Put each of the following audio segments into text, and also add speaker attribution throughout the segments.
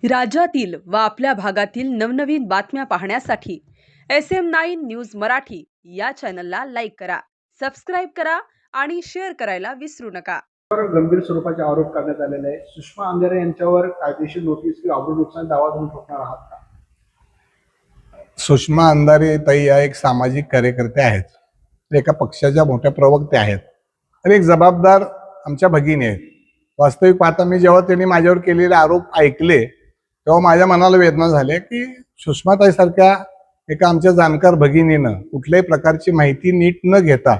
Speaker 1: राज्यातील व आपल्या भागातील नवनवीन बातम्या पाहण्यासाठी SM9 न्यूज मराठी या चॅनलला लाईक करा, सबस्क्राईब करा आणि शेअर करायला विसरू नका.
Speaker 2: गंभीर स्वरूपाचे आरोप करण्यात आलेले आहे. सुषमा अंधारे यांच्यावर कायदेशीर नोटीस किंवा अवैध नुकसान दावा तुम्ही ठोकणार आहात का?
Speaker 3: सुषमा अंधारे ताई या एक सामाजिक कार्यकर्ते आहेत, एका पक्षाच्या मोठ्या प्रवक्त्या आहेत आणि एक जबाबदार आमच्या भगिनी आहेत. वास्तविक पाहता मी जेव्हा त्यांनी माझ्यावर केलेले आरोप ऐकले तेव्हा माझ्या मनाला वेदना झाल्या की सुषमाताई सारख्या एका आमच्या जाणकार भगिनीनं कुठल्याही प्रकारची माहिती नीट न घेता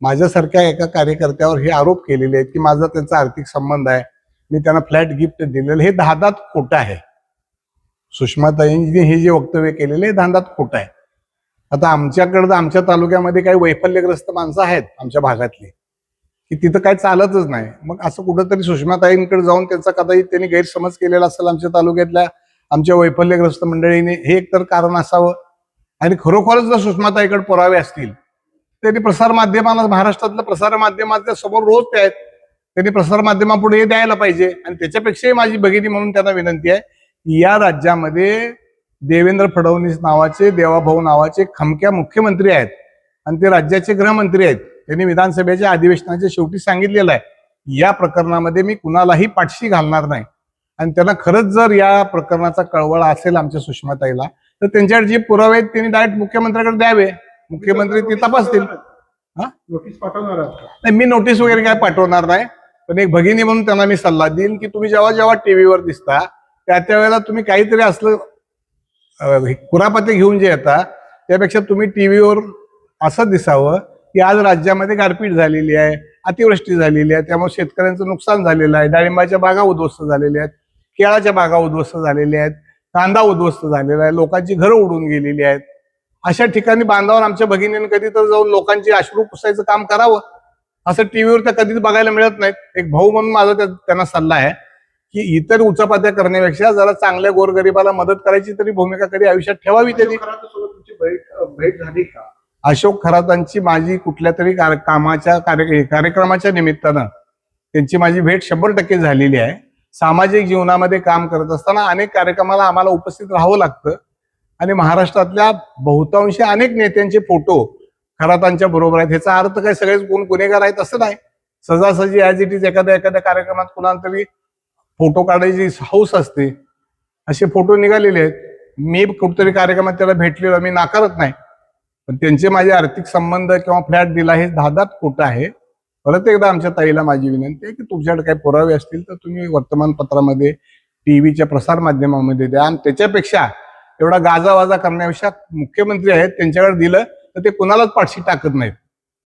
Speaker 3: माझ्यासारख्या एका कार्यकर्त्यावर हे आरोप केलेले आहेत की माझा त्यांचा आर्थिक संबंध आहे, मी त्यांना फ्लॅट गिफ्ट दिलेलं, हे धांदात खोटं आहे. सुषमाताईंनी हे जे वक्तव्य केलेले हे धांदात खोटं आहे. आता आमच्याकडं आमच्या तालुक्यामध्ये काही वैफल्यग्रस्त माणसं आहेत आमच्या भागातली की तिथं काय चालतच नाही. मग असं कुठंतरी सुषमाताईंकडे जाऊन त्यांचा कदाचित त्यांनी गैरसमज केलेला असेल आमच्या तालुक्यातल्या आमच्या वैफल्यग्रस्त मंडळीने, हे एक तर कारण असावं. आणि खरोखरच जर सुषमाताईकडे पुरावे असतील त्यांनी प्रसार माध्यमाला, महाराष्ट्रातल्या प्रसार माध्यमाच्या समोर रोज ते आहेत, त्यांनी प्रसार माध्यमापुढे हे द्यायला पाहिजे. आणि त्याच्यापेक्षाही माझी भगिनी म्हणून त्यांना विनंती आहे, या राज्यामध्ये देवेंद्र फडणवीस नावाचे, देवाभाऊ नावाचे खमक्या मुख्यमंत्री आहेत आणि ते राज्याचे गृहमंत्री आहेत. त्यांनी विधानसभेच्या अधिवेशनाच्या शेवटी सांगितलेलं आहे, या प्रकरणामध्ये मी कुणालाही पाठशी घालणार नाही. आणि त्यांना खरंच जर या प्रकरणाचा कळवळा असेल आमच्या सुषमाताईला तर त्यांच्याकडे जे पुरावे आहेत त्यांनी डायरेक्ट मुख्यमंत्र्याकडे द्यावे, मुख्यमंत्री ते तपासतील.
Speaker 2: नोटीस पाठवणार आहात का?
Speaker 3: नाही, मी नोटीस वगैरे काय पाठवणार नाही, पण एक भगिनी म्हणून त्यांना मी सल्ला देईन की तुम्ही जेव्हा जेव्हा टीव्हीवर दिसता त्या वेळेला तुम्ही काहीतरी असलं कुरापते घेऊन जे येता त्यापेक्षा तुम्ही टीव्हीवर असं दिसावं की आज राज्यामध्ये गारपीट झालेली आहे, अतिवृष्टी झालेली आहे, त्यामुळे शेतकऱ्यांचं नुकसान झालेलं आहे, डाळिंबाच्या बागा उद्ध्वस्त झालेल्या आहेत, केळाच्या बागा उद्ध्वस्त झालेल्या आहेत, कांदा उद्ध्वस्त झालेला आहे, लोकांची घरं उडून गेलेली आहेत. अशा ठिकाणी बांधावर आमच्या भगिनीने कधी तर जाऊन लोकांची अश्रू पुसायचं काम करावं. असं टीव्हीवर त्या कधीच बघायला मिळत नाहीत. एक भाऊ म्हणून माझा त्यांना सल्ला आहे की इतर उचापात्या करण्यापेक्षा जरा चांगल्या गोरगरिबाला मदत करायची तरी भूमिका कधी आयुष्यात ठेवावी. त्यांनी
Speaker 2: तुमची भेट झाली का?
Speaker 3: अशोक खरातांची माझी कुठल्या तरी कार्यक्रमाच्या निमित्तानं त्यांची माझी भेट 100% झालेली आहे. सामाजिक जीवनामध्ये काम करत असताना अनेक कार्यक्रमाला आम्हाला उपस्थित राहावं लागतं आणि महाराष्ट्रातल्या बहुतांशी अनेक नेत्यांचे फोटो खरातांच्या बरोबर आहेत. ह्याचा अर्थ काय सगळेच कोण गुन्हेगार आहेत असं नाही. सहजासहजी ॲज इट इज एखाद्या कार्यक्रमात कुणाला तरी फोटो काढायची हौस असते, असे फोटो निघालेले आहेत. मी कुठतरी कार्यक्रमात त्याला भेटलेलो, मी नाकारत नाही, पण त्यांचे माझे आर्थिक संबंध किंवा फ्लॅट दिला हे धादात खोटं आहे. परत एकदा आमच्या ताईला माझी विनंती आहे की तुमच्याकडे काही पुरावे असतील तर तुम्ही वर्तमानपत्रामध्ये, टीव्हीच्या प्रसार माध्यमामध्ये द्या. आणि त्याच्यापेक्षा एवढा गाजावाजा करण्यापेक्षा मुख्यमंत्री आहेत त्यांच्याकडे दिलं तर ते कुणालाच पाठशी टाकत नाहीत.